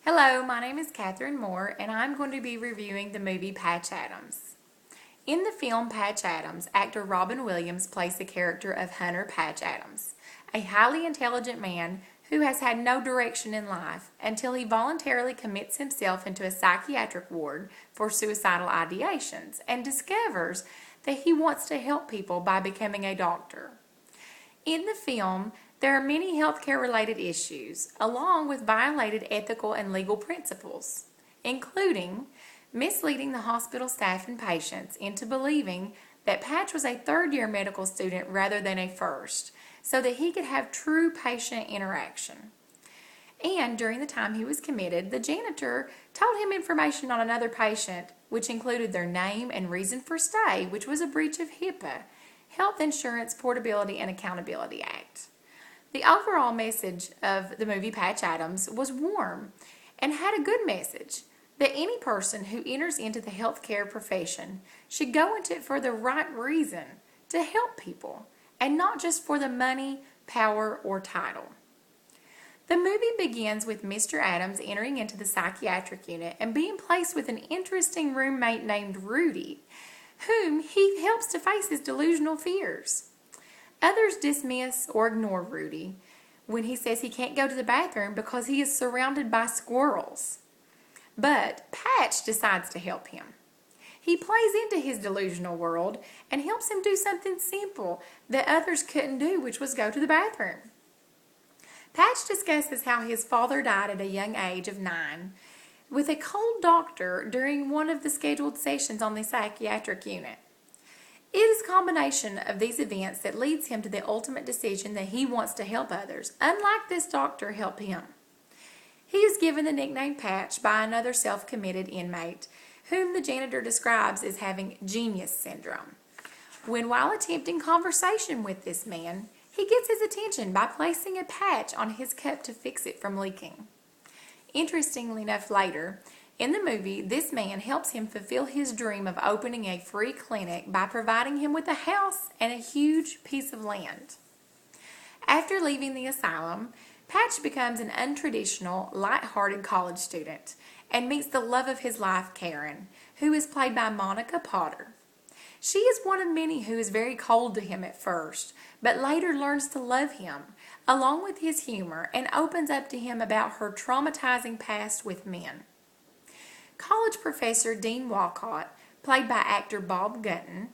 Hello, my name is Catherine Moore, and I'm going to be reviewing the movie Patch Adams. In the film Patch Adams, actor Robin Williams plays the character of Hunter Patch Adams, a highly intelligent man who has had no direction in life until he voluntarily commits himself into a psychiatric ward for suicidal ideations and discovers that he wants to help people by becoming a doctor. In the film, there are many healthcare related issues, along with violated ethical and legal principles, including misleading the hospital staff and patients into believing that Patch was a third-year medical student rather than a first, so that he could have true patient interaction. And during the time he was committed, the janitor told him information on another patient, which included their name and reason for stay, which was a breach of HIPAA, Health Insurance Portability and Accountability Act. The overall message of the movie Patch Adams was warm and had a good message that any person who enters into the healthcare profession should go into it for the right reason, to help people, and not just for the money, power, or title. The movie begins with Mr. Adams entering into the psychiatric unit and being placed with an interesting roommate named Rudy, whom he helps to face his delusional fears. Others dismiss or ignore Rudy when he says he can't go to the bathroom because he is surrounded by squirrels. But Patch decides to help him. He plays into his delusional world and helps him do something simple that others couldn't do, which was go to the bathroom. Patch discusses how his father died at a young age of 9 with a cold doctor during one of the scheduled sessions on the psychiatric unit. It is a combination of these events that leads him to the ultimate decision that he wants to help others, unlike this doctor help him. He is given the nickname Patch by another self-committed inmate, whom the janitor describes as having genius syndrome. While attempting conversation with this man, he gets his attention by placing a patch on his cup to fix it from leaking. Interestingly enough, later in the movie, this man helps him fulfill his dream of opening a free clinic by providing him with a house and a huge piece of land. After leaving the asylum, Patch becomes an untraditional, light-hearted college student and meets the love of his life, Karen, who is played by Monica Potter. She is one of many who is very cold to him at first, but later learns to love him, along with his humor, and opens up to him about her traumatizing past with men. College professor Dean Walcott, played by actor Bob Gunton,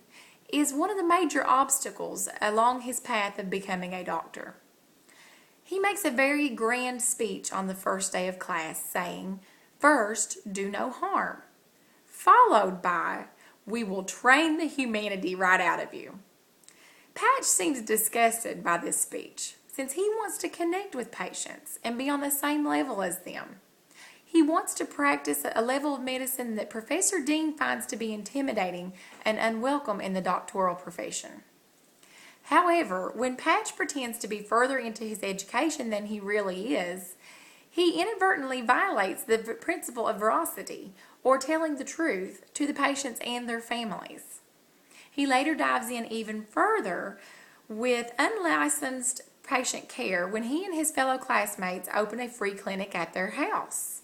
is one of the major obstacles along his path of becoming a doctor. He makes a very grand speech on the first day of class saying, "First, do no harm," followed by, "We will train the humanity right out of you." Patch seems disgusted by this speech, since he wants to connect with patients and be on the same level as them. He wants to practice a level of medicine that Professor Dean finds to be intimidating and unwelcome in the doctoral profession. However, when Patch pretends to be further into his education than he really is, he inadvertently violates the principle of veracity, or telling the truth, to the patients and their families. He later dives in even further with unlicensed patient care when he and his fellow classmates open a free clinic at their house.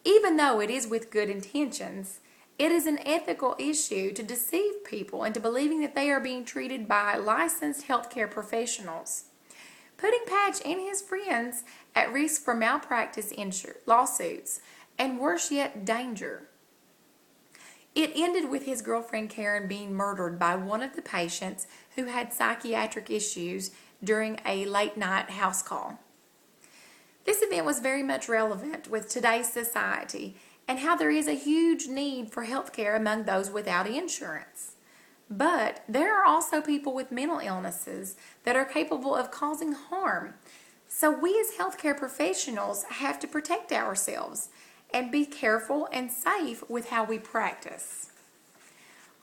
Even though it is with good intentions, it is an ethical issue to deceive people into believing that they are being treated by licensed healthcare professionals, putting Patch and his friends at risk for malpractice lawsuits, and worse yet, danger. It ended with his girlfriend Karen being murdered by one of the patients who had psychiatric issues during a late-night house call. This event was very much relevant with today's society and how there is a huge need for healthcare among those without insurance. But there are also people with mental illnesses that are capable of causing harm. So we as healthcare professionals have to protect ourselves and be careful and safe with how we practice.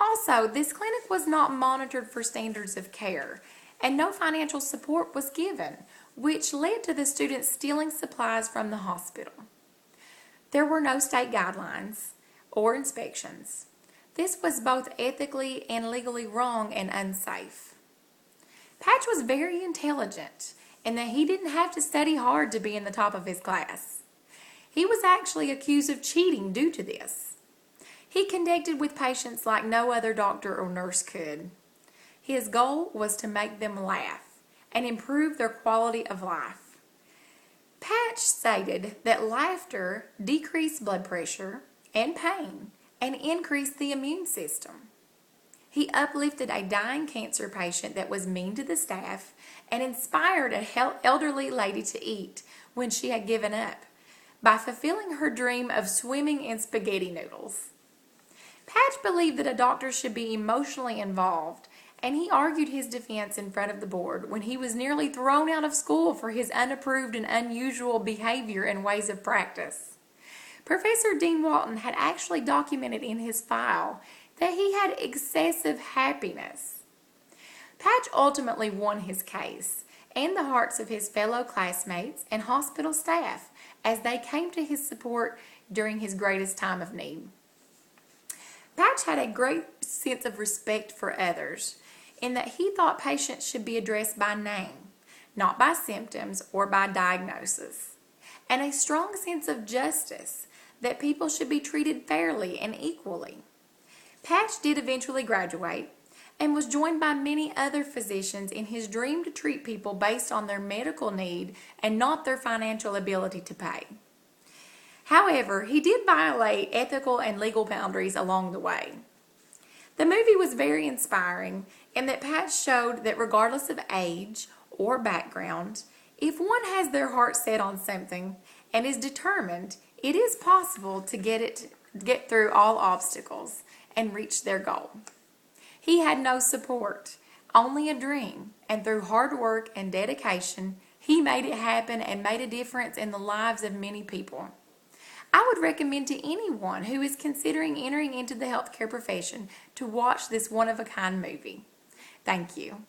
Also, this clinic was not monitored for standards of care, and no financial support was given, which led to the students stealing supplies from the hospital. There were no state guidelines or inspections. This was both ethically and legally wrong and unsafe. Patch was very intelligent in that he didn't have to study hard to be in the top of his class. He was actually accused of cheating due to this. He connected with patients like no other doctor or nurse could. His goal was to make them laugh and improve their quality of life. Patch stated that laughter decreased blood pressure and pain and increased the immune system. He uplifted a dying cancer patient that was mean to the staff and inspired an elderly lady to eat when she had given up by fulfilling her dream of swimming in spaghetti noodles. Patch believed that a doctor should be emotionally involved, and he argued his defense in front of the board when he was nearly thrown out of school for his unapproved and unusual behavior and ways of practice. Professor Dean Walton had actually documented in his file that he had excessive happiness. Patch ultimately won his case and the hearts of his fellow classmates and hospital staff as they came to his support during his greatest time of need. Patch had a great sense of respect for others in that he thought patients should be addressed by name, not by symptoms or by diagnosis, and a strong sense of justice that people should be treated fairly and equally. Patch did eventually graduate and was joined by many other physicians in his dream to treat people based on their medical need and not their financial ability to pay. However, he did violate ethical and legal boundaries along the way. The movie was very inspiring in that Patch showed that regardless of age or background, if one has their heart set on something and is determined, it is possible to get through all obstacles and reach their goal. He had no support, only a dream, and through hard work and dedication, he made it happen and made a difference in the lives of many people. I would recommend to anyone who is considering entering into the healthcare profession to watch this one-of-a-kind movie. Thank you.